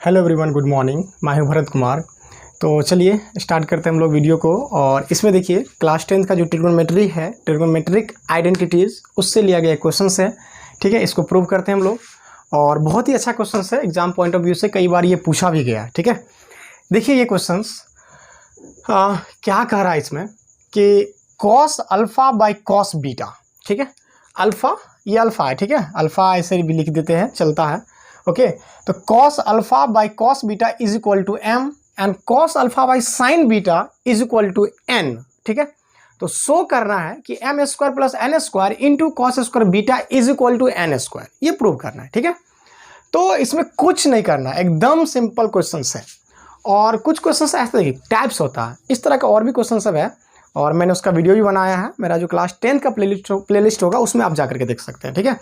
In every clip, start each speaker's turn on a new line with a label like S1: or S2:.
S1: Hello everyone, good morning. मैं हूं भरत कुमार। तो चलिए स्टार्ट करते हैं हम लोग वीडियो को। और इसमें देखिए क्लास 10 का जो ट्रिग्नोमेट्री है, ट्रिग्नोमेट्रिक आइडेंटिटीज़, उससे लिया गया क्वेश्चन है। ठीक है, इसको प्रूव करते हैं हम लोग। और बहुत ही अच्छा क्वेश्चन है, एग्जाम पॉइंट ऑफ व्यू से कई बार ये पूछा भी गया। ठीक है, देखिए ये क्वेश्चन क्या कह रहा है इसमें कि cos alpha by cos beta. ठीक है, अल्फ़ा, ये अल्फ़ा है। ठीक है, अल्फ़ा ऐसे भी लिख देते हैं, चलता है। ओके, तो cos alpha by cos beta is equal to M and cos alpha by sine beta is equal to N. ठीक है, तो शो करना है कि M square plus N square into cos square beta is equal to N square, ये prove करना है। ठीक है, तो इसमें कुछ नहीं करना, एकदम सिंपल क्वेश्चन है। और कुछ क्वेश्चन ऐसे देखिए टाइप्स होता है, इस तरह का और भी क्वेश्चन सब है। और मैंने उसका वीडियो भी बनाया है, मेरा जो क्लास 10 का प्लेलिस्ट होगा उसमें आप जाकर के देख सकते हैं। ठीक है,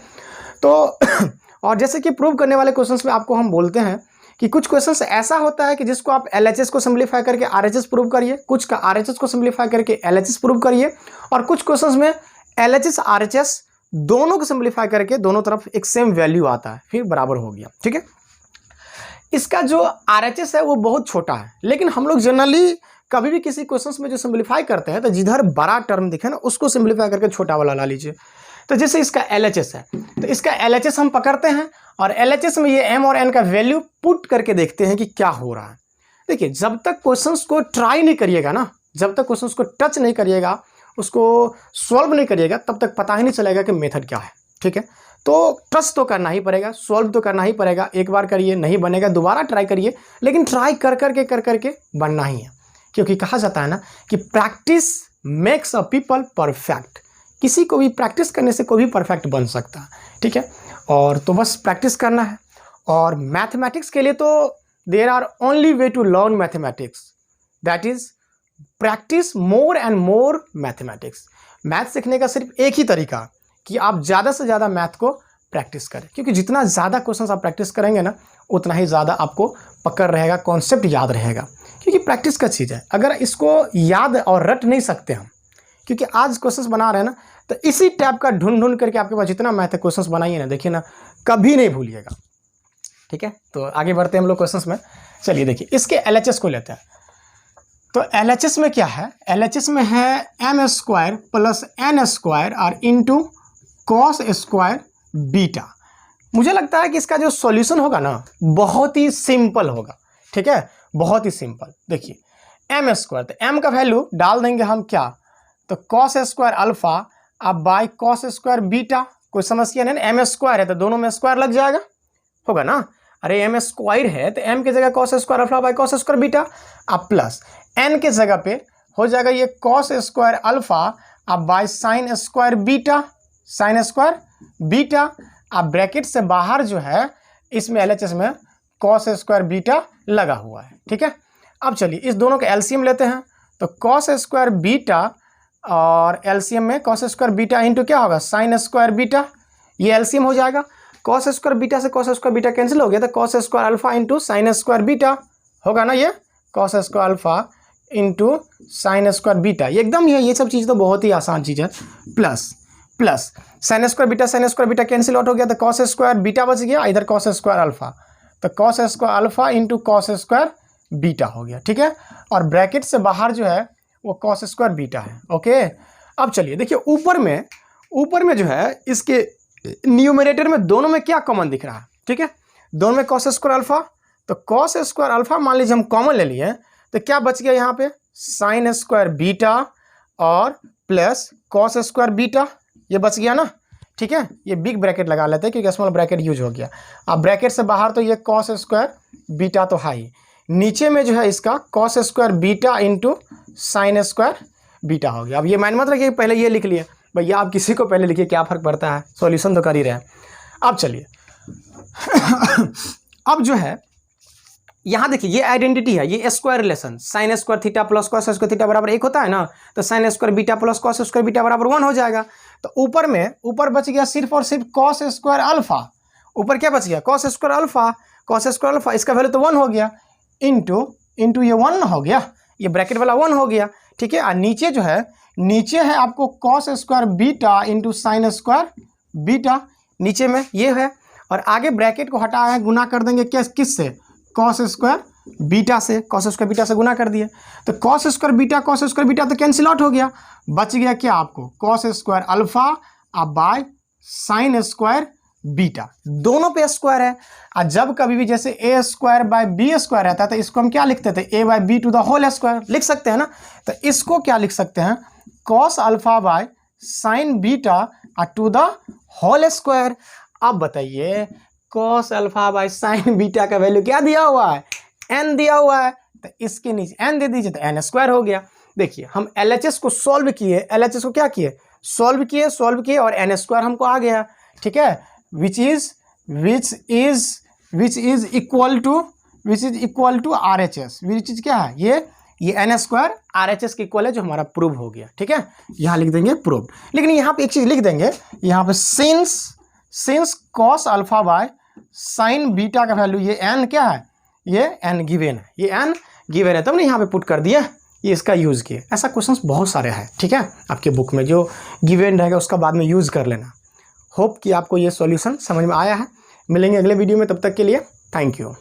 S1: तो और जैसे कि प्रूव करने वाले क्वेश्चंस में आपको हम बोलते हैं कि कुछ क्वेश्चंस ऐसा होता है कि जिसको आप एलएचएस को सिंपलीफाई करके आरएचएस प्रूव करिए, कुछ का आरएचएस को सिंपलीफाई करके एलएचएस प्रूव करिए, और कुछ क्वेश्चंस में एलएचएस आरएचएस दोनों को सिंपलीफाई करके दोनों तरफ एक सेम वैल्यू आता है, फिर बराबर हो गया। ठीक है, इसका जो आरएचएस है वो बहुत छोटा है, लेकिन हम लोग जनरली कभी भी किसी क्वेश्चंस में जो सिंपलीफाई करते हैं तो जिधर बड़ा टर्म दिखे ना उसको सिंपलीफाई करके छोटा वाला ला लीजिए। तो जैसे इसका LHS है, तो इसका LHS हम पकड़ते हैं और LHS में ये m और n का वैल्यू पुट करके देखते हैं कि क्या हो रहा है। देखिए, जब तक क्वेश्चंस को ट्राई नहीं करिएगा ना, जब तक क्वेश्चंस को टच नहीं करिएगा, उसको सॉल्व नहीं करिएगा, तब तक पता ही नहीं चलेगा कि मेथड क्या है। ठीक है, तो टच तो करना ही पड़ेगा, सॉल्व तो करना ही पड़ेगा। एक बार करिए, नहीं बनेगा दोबारा ट्राई करिए, लेकिन ट्राई कर करके बनना ही है। क्योंकि कहा जाता है ना कि practice makes a people perfect. किसी को भी प्रैक्टिस करने से कोई भी परफेक्ट बन सकता है। ठीक है, और तो बस प्रैक्टिस करना है। और मैथमेटिक्स के लिए तो there are only way to learn mathematics, that is practice more and more mathematics. Math सीखने का सिर्फ एक ही तरीका कि आप ज़्यादा से ज़्यादा मैथ को प्रैक्टिस करें, क्योंकि जितना ज़्यादा क्वेश्चन आप प्रैक्टिस करेंगे ना उतना ही ज़्यादा आपको पकड़ रहेगा, कॉन्सेप्ट याद रहेगा। क्योंकि प्रैक्टिस का चीज़ है, अगर इसको याद और रट नहीं सकते हम, क्योंकि आज क्वेश्चंस बना रहे हैं ना, तो इसी टाइप का ढूंढ करके आपके पास जितना मैथ है क्वेश्चंस बनाइए ना, देखिए ना, कभी नहीं भूलिएगा। ठीक है, तो आगे बढ़ते हैं हम लोग क्वेश्चंस में। चलिए देखिए, इसके LHS को लेते हैं। तो LHS में क्या है? LHS में है m square plus n square और इंटू कॉस स्क्वायर बीटा। मुझे लगता है कि इसका जो सॉल्यूशन होगा ना बहुत ही सिंपल होगा। ठीक है, बहुत ही सिंपल। देखिए m स्क्वायर, तो m का वैल्यू डाल देंगे हम क्या, तो कॉस स्क्वायर अल्फा अब बाई कॉस स्क्वायर बीटा। कोई समस्या नहीं, m स्क्वायर है तो दोनों में स्क्वायर लग जाएगा, होगा ना। अरे m स्क्वायर है तो m की जगह cos square alpha by cos square beta, अब प्लस n के जगह पे हो जाएगा ये कॉस स्क्वायर अल्फा अब by sine square beta, sign square beta. अब ब्रैकेट से बाहर जो है इसमें LHS में कॉस स्क्वायर बीटा लगा हुआ है। ठीक है, अब चलिए इस दोनों का एलसीएम लेते हैं। तो कॉस स्क्वायर बीटा और एलसीएम में कॉस स्क्वायर बीटा इंटू क्या होगा, साइन स्क्वायर बीटा, ये एलसीएम हो जाएगा। कॉस स्क्वायर बीटा से कॉस स्क्वायर बीटा कैंसिल हो गया, तो cos square alpha into sine square beta होगा ना, ये cos square alpha into sine square beta, ये एकदम ही है। ये सब चीज़ तो बहुत ही आसान चीज़ है। Plus plus sign square beta cancel out हो गया, तो कॉस स्क्वायर बीटा बच गया, इधर कॉस स्क्वायर अल्फा, तो cos square alpha into cos square beta हो गया। ठीक है, और ब्रैकेट से बाहर जो है वो कॉस स्क्वायर बीटा है। ओके, अब चलिए देखिए ऊपर में जो है इसके न्यूमरेटर में दोनों में क्या कॉमन दिख रहा है। ठीक है, दोनों में कॉस स्क्वायर अल्फा, तो कॉस स्क्वायर अल्फा मान लीजिए हम कॉमन ले लिए, तो क्या बच गया यहाँ पे, साइन स्क्वायर बीटा और प्लस कॉस स्क्वायर बीटा, ये बच गया ना। ठीक है, ये बिग ब्रैकेट लगा लेते हैं क्योंकि स्मॉल ब्रैकेट यूज हो गया। अब ब्रैकेट से बाहर तो ये कॉस स्क्वायर बीटा तो हाई, नीचे में जो है इसका cos square beta into sine square beta हो गया। अब ये मान मत रखिए पहले ये लिख लिए, भैया आप किसी को पहले लिखिए, क्या फ़र्क पड़ता है, सॉल्यूशन तो कर ही रहे हैं। अब चलिए अब जो है यहाँ देखिए ये आइडेंटिटी है, ये square relation, sine square theta plus cos square theta बराबर 1 होता है ना, तो sign square beta plus cos square beta बराबर 1 हो जाएगा। तो ऊपर बच गया सिर्फ और सिर्फ कॉस स्क्वायर अल्फा, ऊपर क्या बच गया, कॉस स्क्वायर अल्फा, इसका वैल्यू तो 1 हो गया, इंटू ये 1 हो गया, ये ब्रैकेट वाला 1 हो गया। ठीक है, और नीचे जो है, नीचे है आपको cos square beta into sine square beta, नीचे में ये है, और आगे ब्रैकेट को हटाया है, गुना कर देंगे किससे, कॉस स्क्वायर बीटा से, कॉस स्क्वायर बीटा से गुना कर दिए, तो कॉस स्क्वायर बीटा तो कैंसिल आउट हो गया, बच गया क्या आपको कॉस स्क्वायर अल्फा अब बाय साइन स्क्वायर बीटा, दोनों पे स्क्वायर है। और जब कभी भी जैसे A square by B square रहता है तो इसको हम क्या लिखते थे, A by B to the whole square लिख सकते हैं ना, तो इसको क्या लिख सकते हैं, cos alpha by sine beta to the whole square. अब बताइए cos alpha by sine beta का वैल्यू क्या दिया हुआ है, एन दिया हुआ है, तो इसके नीचे एन दे दीजिए तो एन स्क्वायर हो गया। देखिए हम LHS को सॉल्व किए, LHS को क्या किए, सॉल्व किए और एन स्क्वायर हमको आ गया, ठीक है, which is equal to RHS, which is क्या है, ये एन स्क्वायर RHS के इक्वल है, जो हमारा प्रूव हो गया, ठीक है, यहाँ लिख देंगे प्रूव। लेकिन यहाँ पे एक चीज लिख देंगे, यहाँ पे since cos alpha by sine beta का वैल्यू ये एन क्या है, ये एन गिवन है, ये एन गिवन है, तब नहीं यहाँ पे पुट कर दिया, ये इसका यूज़ किए। ऐसा क्वेश्चंस बहुत सारे हैं, ठीक है, आपके बुक में जो गिवन रहेगा उसका बाद में यूज़ कर लेना। होप कि आपको ये सॉल्यूशन समझ में आया है। मिलेंगे अगले वीडियो में, तब तक के लिए थैंक यू।